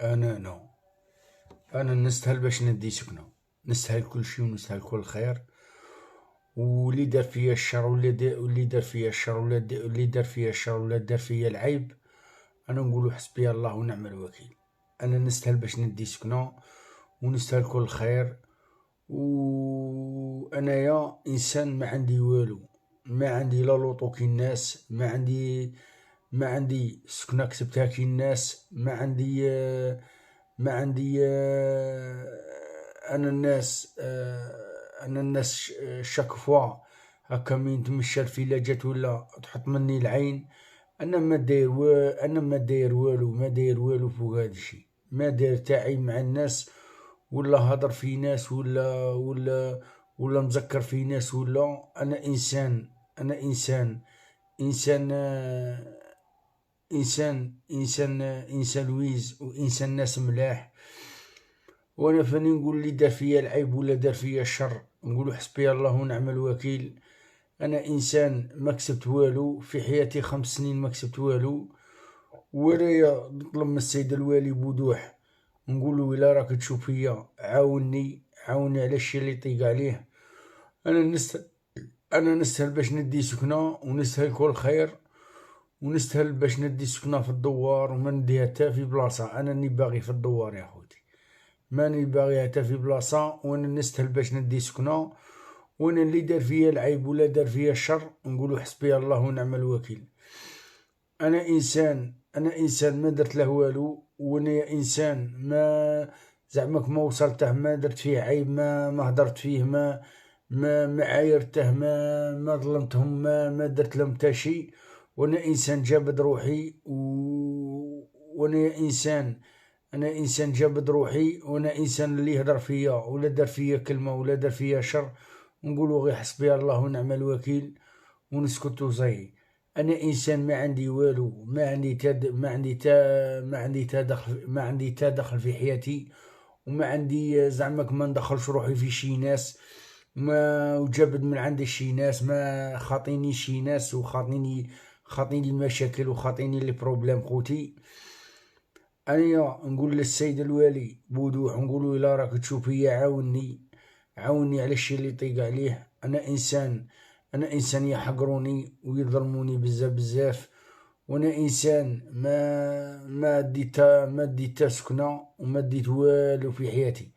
انا نستاهل باش ندي سكنة، نستاهل كل شي ونستاهل كل خير. واللي دار فيا الشر واللي دار فيا الشر واللي دار فيا الشر ولا دار فيا العيب، انا نقولو حسبي الله ونعم الوكيل. انا نستاهل باش ندي سكنة ونستاهل كل خير. وانايا انسان ما عندي والو، ما عندي لا لوطو كي الناس، ما عندي سكنة كسبتها كي الناس، ما عندي انا الناس شاك فوا هكا من تمشى الفلاجات ولا تحط مني العين. انا ما داير والو فوق هذا الشيء، ما داير تاعي مع الناس ولا هضر في ناس ولا مذكر في ناس ولا. انا انسان انسان لويز وانسان ناس ملاح. وانا فاني نقول اللي دار فيا العيب ولا دار فيا الشر نقولو حسبي الله ونعم الوكيل. انا انسان ما كسبت والو في حياتي، 5 سنين ما كسبت والو. ورايا نطلب من السيد الوالي بوضوح، نقولو الا راك تشوف فيا عاوني على الشي اللي يطيق عليه. انا نستاهل باش ندي سكنة ونستاهل كل خير، ونستاهل باش ندي سكنة في الدوار وما نديها حتى في بلاصة. انا راني باغي في الدوار يا خوتي، ماني باغيها حتى في بلاصة. وانا نستاهل باش ندي سكنة. وانا اللي دار فيا العيب ولا دار فيا الشر نقولو حسبي الله ونعم الوكيل. انا انسان ما درت له والو، وانا انسان ما زعمك ما وصلته، ما درت فيه عيب، ما هدرت فيه، ما عايرته، ما ظلمتهم، ما درت لهم تا شي. وانا انسان جابد روحي انا انسان جابد روحي. وانا انسان اللي يهدر فيا ولا دار فيا كلمة ولا دار فيا شر نقولو غير حسبي الله ونعم الوكيل ونسكتو زي. انا انسان ما عندي والو، ما عندي تا دخل في حياتي، وما عندي زعمك ما ندخلش روحي في شي ناس، ما وجابد من عند شي ناس، ما خاطيني شي ناس خاطيني المشاكل وخاطيني لي بروبليم خوتي. انا نقول للسيد الوالي بوضوح، نقولو الا راك تشوف فيا عاوني على الشي اللي يطيق عليه. انا انسان يحقروني ويظلموني بزاف. وانا انسان ما ديت سكنة وما ديت والو في حياتي.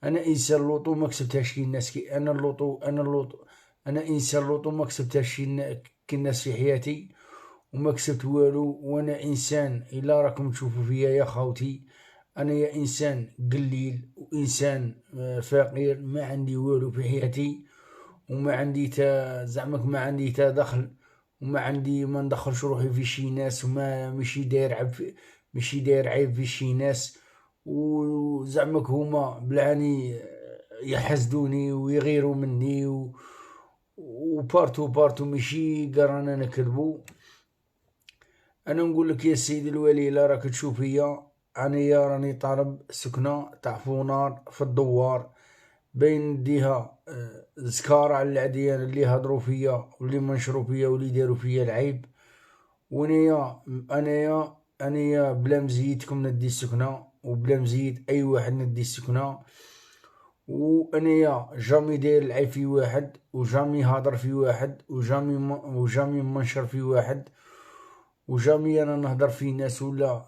انا انسان لوطو ما كسبتهاش كي الناس، كي انا انسان لوطو ما كسبتهاش كي الناس في حياتي وما كسبت والو. وانا انسان الا راكم تشوفوا فيا يا خاوتي، انا يا انسان قليل وانسان فقير، ما عندي والو في حياتي، وما عندي تا زعمك ما عندي تا دخل، ما ندخلش روحي في شي ناس، وما مشي داير عيب في شي ناس. وزعمك هما بلعني يحسدوني ويغيروا مني وبارتو مشي قرانا نكذبو. انا نقول لك يا سيدي الولي لا راك تشوف فيا، انا راني طالب سكنة تاع فونار في الدوار بين نديها زكار على العديان اللي هضروا فيا واللي منشروا فيا واللي داروا فيا العيب. انايا بلا مزيتكم ندي السكنة وبلا مزيد اي واحد ندي السكنة. وانايا جامي داير العيب في واحد، وجامي هاضر في واحد، وجامي منشر في واحد، وجامي انا نهضر في ناس ولا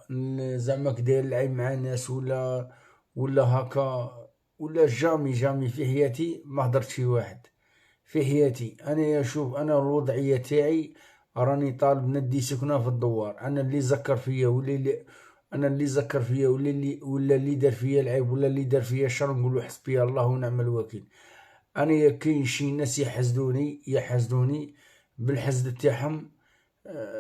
زعما داير العيب مع ناس ولا هكا. ولا جامي في حياتي ما هدرت في واحد في حياتي. انا شوف، انا الوضعية تاعي راني طالب ندي سكنة في الدوار. انا اللي زكر فيا ولا اللي دار فيا العيب ولا اللي دار فيا الشر نقولو حسبي الله ونعم الوكيل. انا كاين شي ناس يحسدوني بالحسد تاعهم،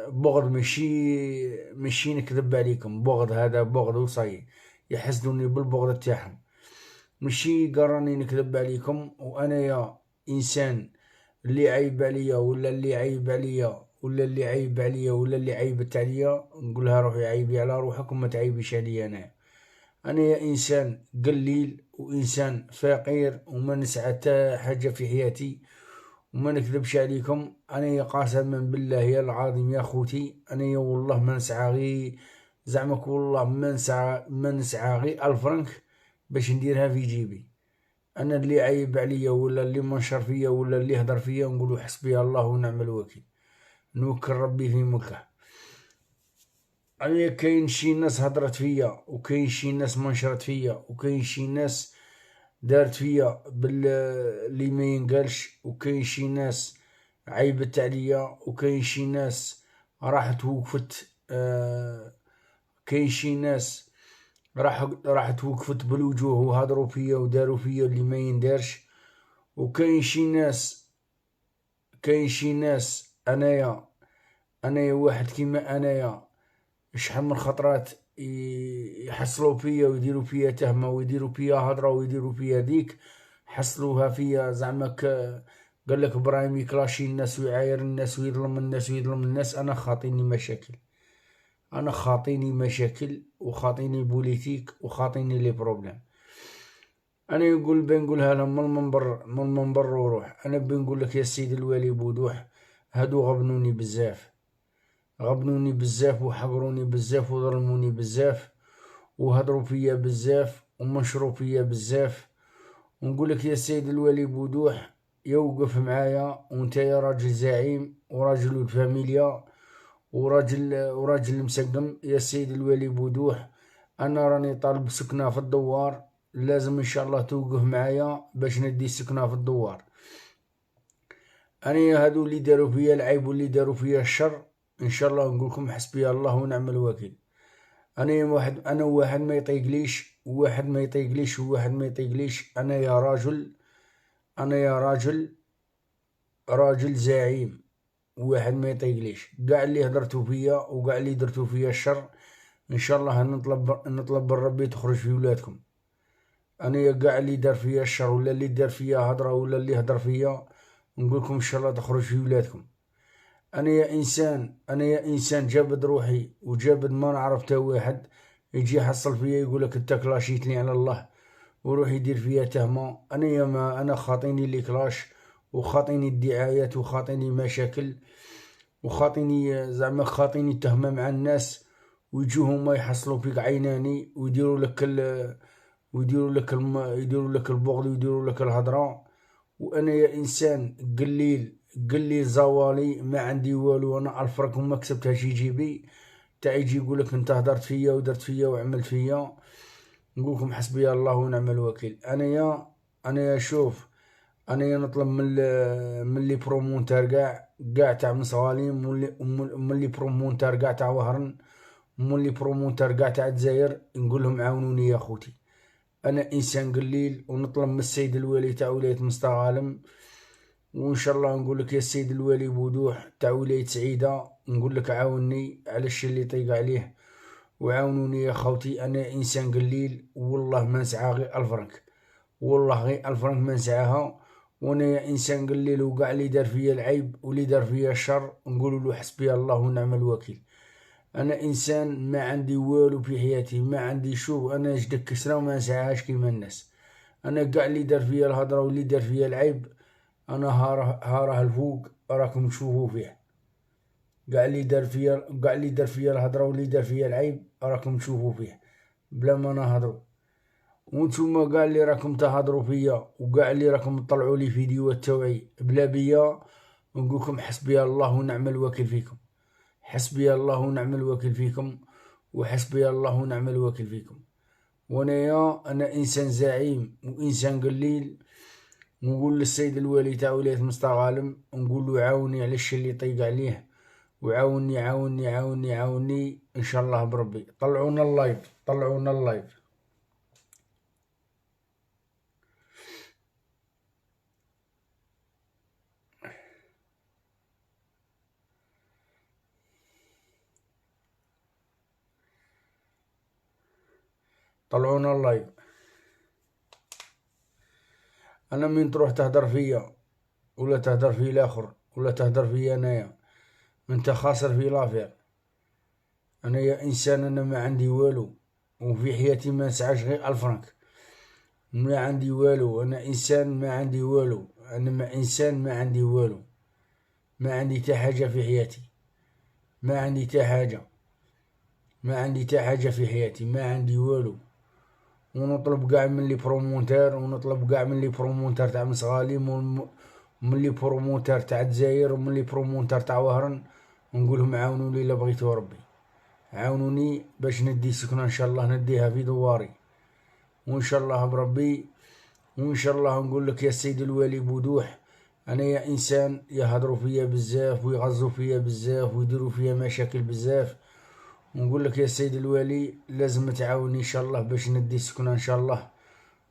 بغض ماشي نكذب عليكم، بغض هذا بغض وصاي، يحسدوني بالبغض تاعهم، ماشي قراني نكذب عليكم. وانا انسان اللي عيب عليا ولا اللي عيب عليا ولا اللي عيب عليا ولا اللي عيبت عليا نقولها روحي عيبي على روحك وما تعيبيش عليا. انا انسان قليل وانسان فقير وما نسعى حتى حاجه في حياتي وما نكذبش عليكم. انا قاسما بالله يا العظيم يا خوتي، انا والله ما نسعى زعما والله ما نسعى غير 1000 فرنك باش نديرها في جيبي. انا اللي عيب عليا ولا اللي منشر فيا ولا اللي هدر فيا نقولو حسبي الله ونعم الوكيل، نوكل ربي في ملكه. انا كاين شي ناس هدرت فيا وكاين شي ناس منشرت فيا وكاين شي ناس دارت فيا اللي ما ينقالش، وكاين شي ناس عيبت عليا، وكاين شي ناس راحت وقفت كاين شي ناس راحت وقفت بالوجوه وهضروا فيا وداروا فيا اللي ما يندارش. وكاين شي ناس انايا واحد كيما انايا شحال من خطرات يحصلوا فيا ويديروا فيا تهمه ويديروا فيا هضره ويديروا فيا ديك، حصلوها فيا زعما قال لك ابراهيم يكلاشي الناس ويعاير الناس ويظلم الناس. انا خاطيني مشاكل وخاطيني بوليتيك وخاطيني لي بروبليم. انا بنقولها لهم من المنبر وروح. انا بنقول لك يا سيدي الوالي بوضوح، هادو غبنوني بزاف وحقروني بزاف وظلموني بزاف وهضروا فيا بزاف ومنشروا فيا بزاف. ونقول لك يا سيد الوالي بوضوح، يوقف معايا وانت يا راجل زعيم وراجل الفاميليا وراجل مسقم. يا سيد الوالي بوضوح، انا راني طالب سكنة في الدوار، لازم ان شاء الله توقف معايا باش ندي سكنة في الدوار. انا هادو اللي داروا فيا العيب واللي داروا فيا الشر ان شاء الله نقولكم حسبي الله ونعم الوكيل. انا واحد ما يطيقليش انا يا راجل زعيم، واحد ما يطيقليش. قاع اللي هدرتو فيا وقاع اللي درتو فيا الشر ان شاء الله نطلب من ربي تخرج في ولادكم. انا قاع اللي دار فيا الشر ولا اللي دار فيا هضره ولا اللي هدر فيا نقولكم ان شاء الله تخرج في ولادكم. انا يا انسان جابد روحي وجابد ما نعرف تا واحد يجي يحصل فيا يقولك انت كلاشيتني على الله وروح يدير فيا تهمه. انا خاطيني لي كلاش وخاطيني الدعايات وخاطيني مشاكل وخاطيني زعما خاطيني تهمه مع الناس، ويجوا هما يحصلوا فيك عيناني ويديروا لك يديروا لك البغض ويديروا لك الهضره. وانا يا انسان قليل زوالي ما عندي والو، انا الفرق وما كسبتهاش يجيبي تا يجي يقولك انت هدرت فيا ودرت فيا وعملت فيا. نقولكم حسبي الله ونعم الوكيل. انا شوف، انا نطلب من لي برومونتار قاع تاع مصغالي، من لي برومونتار قاع تاع وهرن، من لي برومونتار قاع تاع الجزائر، نقول لهم عاونوني يا خوتي. انا انسان قليل ونطلب من السيد الوالي تاع ولاية مستغالم، وان شاء الله نقول لك يا السيد الوالي بوضوح تاع ولاية سعيدة، نقول لك عاوني على الشي اللي طيق عليه وعاونوني يا خوتي. انا انسان قليل والله ما نسعى غير 1000 فرنك، والله غير 1000 فرنك ما نسعاها. وانا انسان قليل وقاع اللي دار فيا العيب واللي دار فيا الشر نقولوا له حسبي الله ونعم الوكيل. انا انسان ما عندي والو في حياتي، ما عندي شوف انا جدك كسرة وما نسعاهاش كيما الناس. انا قاع اللي دار فيا الهضره واللي دار فيا العيب انا هاراه الفوق راكم تشوفوا فيه. قاع اللي دار فيا الهضره واللي دار فيا العيب راكم تشوفوا فيه بلا ما نهضروا. وانتوما قاع اللي راكم تهضروا فيا وقاع اللي راكم تطلعوا لي فيديوهات توعي بلا بيا نقولكم حسبي الله ونعم الوكيل فيكم. حسبي الله ونعم الوكيل فيكم وحسبي الله ونعم الوكيل فيكم. انا انسان زعيم وانسان قليل، نقول للسيد الوالي تاع ولاية مستغالم نقول له عاوني على الشي اللي طيق عليه، وعاوني عاوني عاوني عاوني ان شاء الله بربي. طلعونا اللايف طلعونا اللايف. طلعونا اللايف. انا من تروح تهدر فيا ولا تهدر في الاخر ولا تهدر فيا انايا انت خاسر في لافير. انا يا انسان انا ما عندي والو وفي حياتي ما نسعاش غير 1000 فرنك، ما عندي والو. انا انسان ما عندي والو، انا ما انسان ما عندي والو، ما عندي تا حاجه في حياتي، ما عندي تا حاجه. ما عندي تا حاجة في حياتي، ما عندي والو. ونطلب قاع من لي برومونتير، ونطلب قاع من لي برومونتير تاع مسغاليم، ومن لي برومونتير تاع دزاير، ومن لي برومونتير تاع وهران، ونقولهم عاونوني الا بغيتو ربي، عاونوني باش ندي سكنة ان شاء الله، نديها في دواري، وان شاء الله بربي. وان شاء الله نقول لك يا سيدي الوالي بوضوح، انا يا انسان يهضروا فيا بزاف ويغزوا فيا بزاف ويديروا فيا مشاكل بزاف، ونقول لك يا سيدي الوالي لازم تعاوني ان شاء الله باش ندي سكنة ان شاء الله.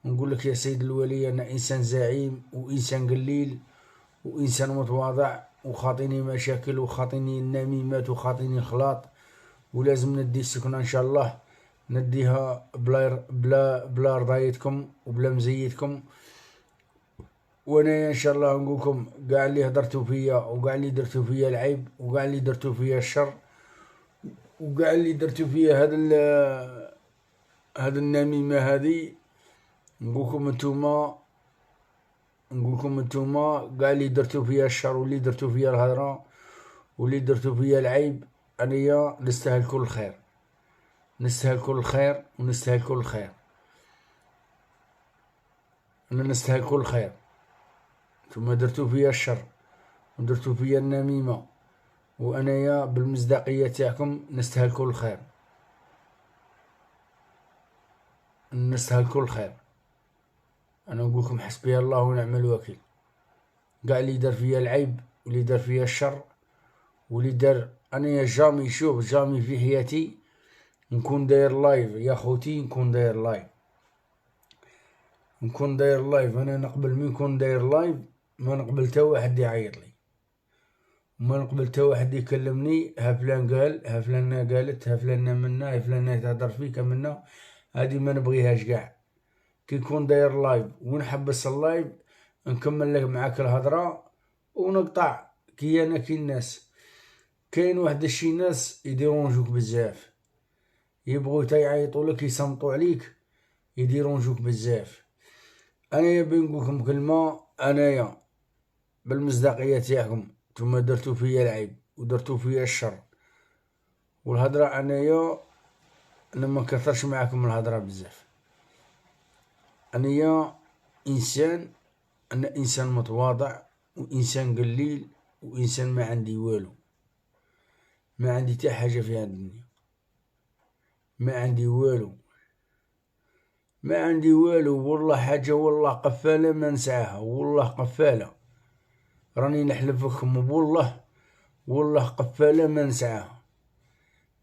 ونقول لك يا سيدي الوالي انا انسان زعيم وانسان قليل وانسان متواضع، وخاطيني مشاكل وخاطيني النميمات وخاطيني الخلاط، ولازم ندي السكنة ان شاء الله، نديها بلا رضايتكم وبلا مزيتكم. وانا ان شاء الله نقولكم قاع اللي هدرتوا فيا وقاع اللي درتوا فيا العيب وقاع اللي درتوا فيا الشر وقاع اللي درتوا فيا هذا النميمة هذه، نقولكم انتوما قاع اللي درتوا فيا الشر واللي درتوا فيا الهضرة واللي درتوا فيا العيب، انيا نستاهل كل خير، نستاهل كل خير ونستاهل كل خير، انا نستاهل كل خير. ثم درتوا فيا الشر ودرتوا فيا النميمة، وانايا بالمصداقية تاعكم نستاهل كل خير، نستاهل كل خير. انا نقولكم حسبي الله ونعم الوكيل. قاع اللي دار فيا العيب واللي دار فيا الشر واللي دار، انايا جامي شوف جامي في حياتي نكون داير لايف يا خوتي، نكون داير لايف، نكون داير لايف. انا نقبل مين نكون داير لايف، ما نقبل تا واحد يعيط لي، ما نقبل تا واحد يكلمني ها فلان قال ها فلانة قالت ها فلانة منا ها فلانة تهدر فيك منا، هادي ما نبغيهاش قاع. كي يكون داير لايف ونحبس اللايف نكمل لك معاك الهضرة ونقطع. كي انا كي الناس كاين واحد الشي ناس يديرونجوك بزاف، يبغوا تا يعيطوا لك يصمتوا عليك يديرونجوك بزاف. انايا بنقولكم كلمة، انايا بالمصداقية تاعكم نتوما درتو فيا العيب ودرتو فيا الشر والهضرة، انايا انا ما كثرش معاكم الهضرة بزاف. انايا انسان، انا انسان متواضع وانسان قليل وانسان ما عندي والو، ما عندي تا حاجة في هاد الدنيا، ما عندي والو، ما عندي والو. والله حاجة والله قفالة ما نسعاها، والله قفالة راني نحلف لكم، والله قفالة ما نسعاها،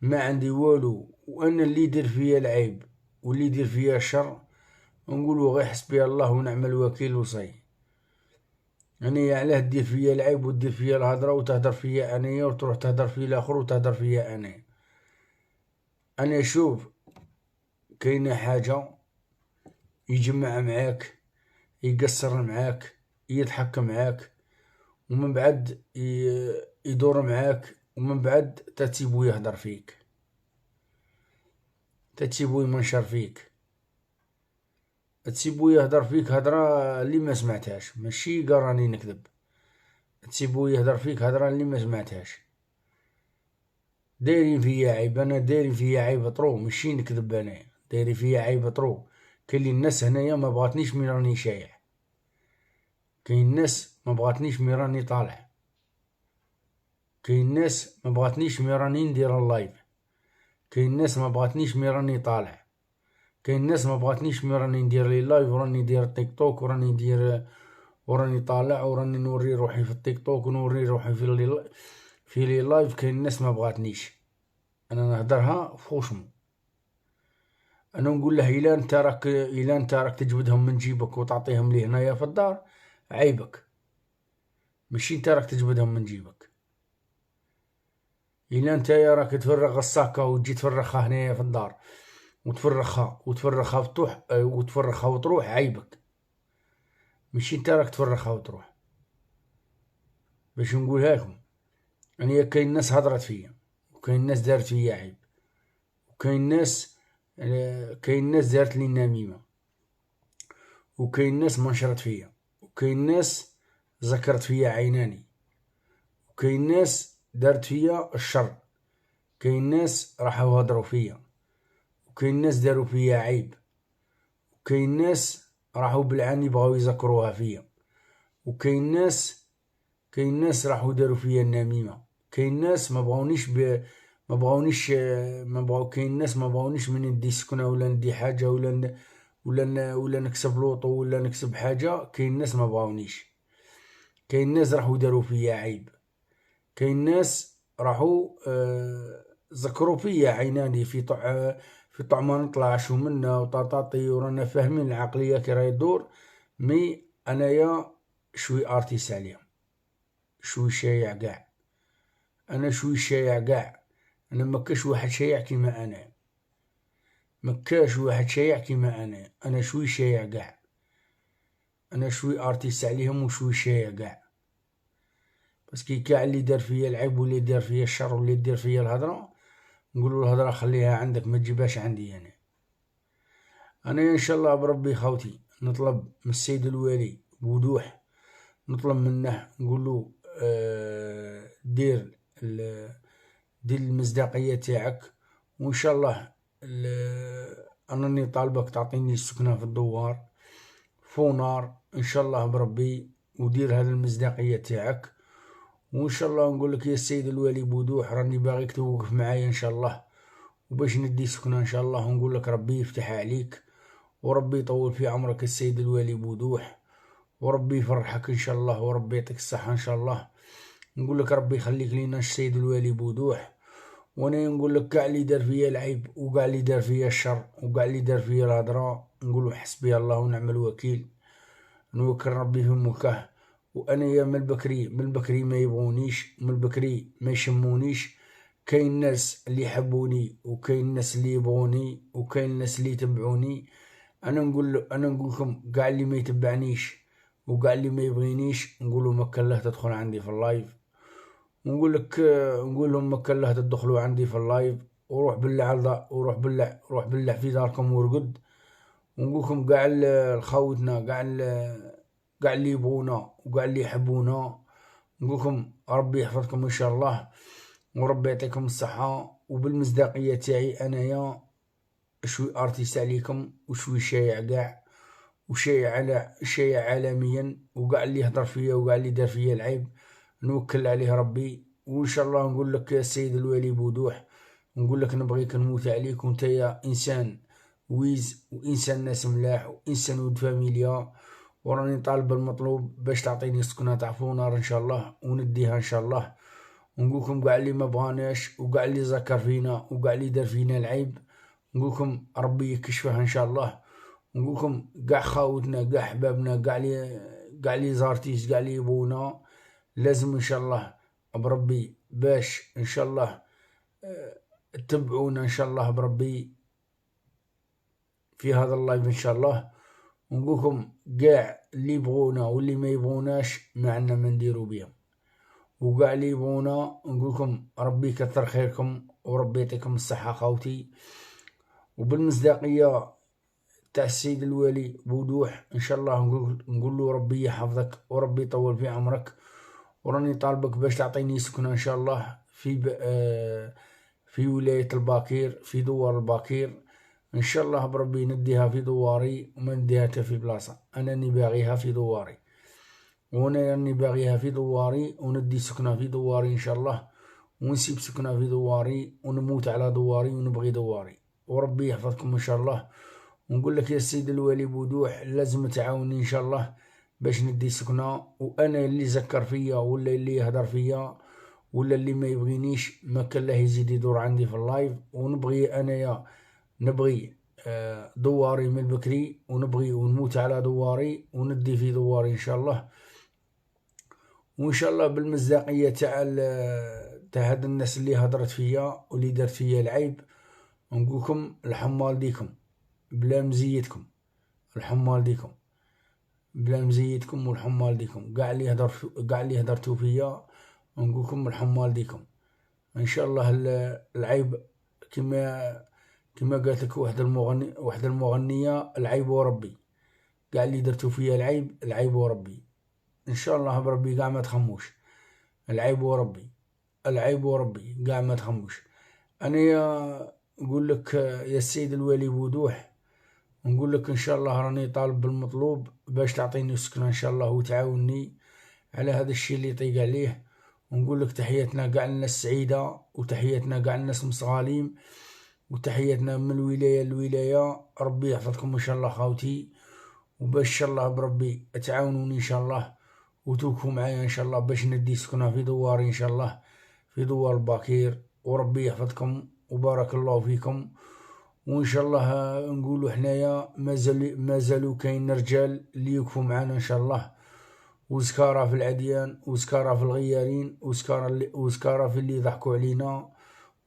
ما عندي والو. وانا اللي يدير فيا العيب واللي يدير فيا الشر نقولو غير حسبي الله ونعم الوكيل وصي. انايا علاه دير فيا العيب ودير فيا الهضرة وتهدر فيا انايا وتروح تهدر فيا الاخر وتهدر فيا انايا. انا شوف كاينة حاجة يجمع معاك يقصر معاك يضحك معاك ومن بعد يدور معاك ومن بعد تتسيبو يهدر فيك، تتسيبو يمنشر فيك، تسيبو يهدر فيك هدرة اللي ما سمعتهاش، ماشي قراني نكذب، تسيبو يهدر فيك هدرة اللي ما سمعتهاش. دايرين فيا عيب، انا دايرين فيا عيب طرو، ماشي نكذب، انايا دايرين فيا عيب طرو. كاين الناس هنايا ما بغاتنيش مي راني شايع، كاين الناس ما بغاتنيش مي راني طالع، كاين الناس ما بغاتنيش مي راني ندير اللايف، كاين الناس ما بغاتنيش مي راني طالع، كاين الناس ما بغاتنيش مي راني ندير لي لايف وراني ندير تيك توك وراني ندير وراني طالع وراني نوري روحي في التيك توك ونوري روحي في لي لايف. كاين الناس ما بغاتنيش، انا نهدرها فوشمو. انا نقول له الا انت راك تجبدهم من جيبك وتعطيهم لي هنايا في الدار عيبك، ماشي انت راك تجبدهم من جيبك. الا انت راك تفرغ الصاكة وتجي تفرخها هنايا في الدار وتفرخها وتروح عيبك، ماشي انت راك تفرخها وتروح. باش نقولها لكم يعني كاين ناس هضرت فيا وكاين ناس دارت فيا عيب وكاين ناس دارت لي نميمة وكاين ناس منشرت فيا وكاين ناس ذكرت فيا عيناني وكاين ناس دارت فيا الشر كاين ناس راحوا هضروا فيا، وكاين ناس داروا فيا عيب، وكاين ناس راحوا بالعاني بغاو يذكروها فيا، وكاين ناس راحوا داروا فيا النميمة. كاين ناس ما بغاونيش ما بغاونيش كاين ناس ما بغاونيش من ندي سكنة ولا ندي حاجة ولا نكسب لوطو ولا نكسب حاجة. كاين ناس ما بغاونيش، كاين ناس راحوا داروا فيا عيب، كاين ناس راحوا ذكروا فيا عيناني في طع ما نطلعش ومنا وطاطاطي ورانا فاهمين العقلية كي راهي تدور. مي انايا شوي ارتيس عليهم، شوي شايع قاع، انا شوي شايع قاع. انا مكاش واحد شايع كيما انا، مكاش واحد شايع كيما انا شوي شايع قاع، انا شوي ارتيس عليهم وشوي شايع قاع. باسكي كاع اللي دار فيا العيب واللي دار فيا الشر واللي دار فيا الهضرة، نقولوا الهضرة خليها عندك ما تجيبهاش عندي. انا ان شاء الله بربي خوتي نطلب من السيد الوالي بوضوح، نطلب منه نقولو دير المصداقية تاعك، وان شاء الله انني طالبك تعطيني السكنة في الدوار فونار ان شاء الله بربي، ودير هذه المصداقية تاعك. وان شاء الله نقول لك يا السيد الوالي بوضوح راني باغيك توقف معايا ان شاء الله، وباش ندي سكنة ان شاء الله، ونقول لك ربي يفتحها عليك، وربي يطول في عمرك السيد الوالي بوضوح، وربي يفرحك ان شاء الله، وربي يعطيك الصحة ان شاء الله. نقول لك ربي يخليك لينا السيد الوالي بوضوح. وانا نقول لك كاع اللي دار فيا العيب وكاع اللي دار فيا الشر وكاع اللي دار فيا الهضرة، نقولوا حسبي الله ونعم الوكيل، نوكل ربي في ملكه. وانا يا من البكري ما يبغونيش، من البكري ما يشمونيش. كاين ناس اللي يحبوني وكاين ناس اللي يبغوني وكاين ناس اللي يتبعوني. انا نقول لكم كاع اللي ما يتبعنيش وكاع اللي ما يبغينيش، نقولوا ما كان له تدخل عندي في اللايف، نقول لهم ما كان له تدخلوا عندي في اللايف، وروح بالله روح بالله في داركم ورقد. ونقول لكم كاع الخوتنا كاع اللي يبغونا وكاع اللي يحبونا، نقول لكم ربي يحفظكم ان شاء الله، وربي يعطيكم الصحة. وبالمصداقية تاعي انايا شوي ارتيست عليكم وشوي شايع قاع شايع عالميا، وكاع اللي يهضر فيا وكاع اللي دار فيا العيب نوكل عليه ربي. وان شاء الله نقول لك يا السيد الوالي بوضوح، نقول لك نبغيك نموت عليك، وانت يا انسان ويز وانسان ناس ملاح وانسان ود فاميليا، وراني طالب المطلوب باش تعطيني سكنة تاع فونار ان شاء الله ونديها ان شاء الله. ونقولكم كاع اللي ما بغاناش وكاع اللي ذكر فينا وكاع اللي دار فينا العيب، نقولكم ربي يكشفها ان شاء الله. نقولكم كاع خاوتنا كاع حبابنا كاع لي زارتيست كاع لي يبونا، لازم ان شاء الله بربي باش ان شاء الله تتبعونا ان شاء الله بربي في هذا اللايف ان شاء الله. ونقولكم كاع اللي يبغونا واللي ما يبغوناش ما عندنا ما نديرو بيهم، وكاع اللي يبغونا نقولكم ربي يكثر خيركم وربي يعطيكم الصحة خوتي. وبالمصداقية تاع السيد الوالي بوضوح ان شاء الله نقول له ربي يحفظك وربي يطول في عمرك، وراني طالبك باش تعطيني سكنة ان شاء الله في ولاية الباكير في دوار الباكير ان شاء الله بربي نديها في دواري وما نديها حتى في بلاصة. انا راني باغيها في دواري، وانا راني باغيها في دواري وندي سكنة في دواري ان شاء الله، ونسيب سكنة في دواري ونموت على دواري ونبغي دواري، وربي يحفظكم ان شاء الله. ونقول لك يا السيد الوالي بوضوح لازم تعاوني ان شاء الله باش ندي سكنة. وانا اللي ذكر فيا ولا اللي يهدر فيا ولا اللي ما يبغينيش ما كان له يزيد يدور عندي في اللايف. ونبغي انايا نبغي دواري من بكري، ونبغي ونموت على دواري وندي في دواري ان شاء الله. وان شاء الله بالمصداقية تاع هاد الناس اللي هدرت فيا واللي دارت فيا العيب، نقولكم الحمال ديكم بلا مزيتكم، الحمال ديكم بلا مزيتكم والحمال ديكم كاع اللي هدرتو فيا، نقولكم الحمال ديكم ان شاء الله. العيب كما قالت لك واحد المغنية العيب وربي، كاع اللي درتو فيا العيب وربي ان شاء الله بربي كاع ما تخموش، العيب وربي كاع ما تخموش. أنا نقول لك يا السيد الوالي بوضوح، نقول لك إن شاء الله راني طالب بالمطلوب باش تعطيني سكنة إن شاء الله وتعاوني على هذا الشيء اللي يطيق عليه. ونقول لك تحياتنا كاع الناس السعيدة، وتحياتنا كاع الناس المصغالين، وتحياتنا من الولاية للولاية. ربي يحفظكم إن شاء الله خاوتي، وباش إن شاء الله بربي تعاونوني إن شاء الله وتوقفوا معايا إن شاء الله باش ندي سكنة في دواري إن شاء الله، في دوار الباكير. وربي يحفظكم وبارك الله فيكم. وإن شاء الله نقولوا حنايا مازالوا كاين رجال اللي يوقفوا معانا إن شاء الله، وزكارة في العديان، وزكارة في الغيارين، وزكارة في اللي ضحكوا علينا،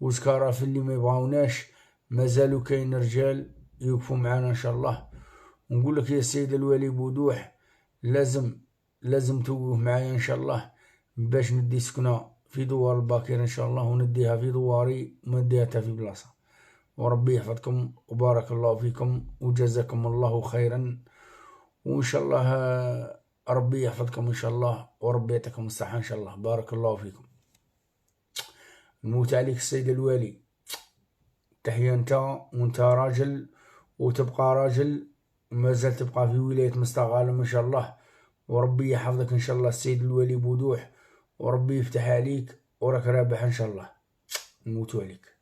وزكارة في اللي ما يبغاوناش. مازالوا كاين رجال يوقفوا معانا إن شاء الله. ونقول لك يا السيد الوالي بوضوح، لازم توقف معايا إن شاء الله باش ندي سكنة في دوار الباكير إن شاء الله، ونديها في دواري وما نديها في بلاصة. وربي يحفظكم وبارك الله فيكم وجزاكم الله خيرا. وإن شاء الله ربي يحفظكم إن شاء الله، وربي يعطيكم الصحة إن شاء الله. بارك الله فيكم. نموت عليك السيد الوالي، تحية انت، وانت راجل وتبقى راجل، ومازال تبقى في ولاية مستغالم إن شاء الله. وربي يحفظك إن شاء الله السيد الوالي بوضوح، وربي يفتح عليك وراك رابح إن شاء الله. نموت عليك.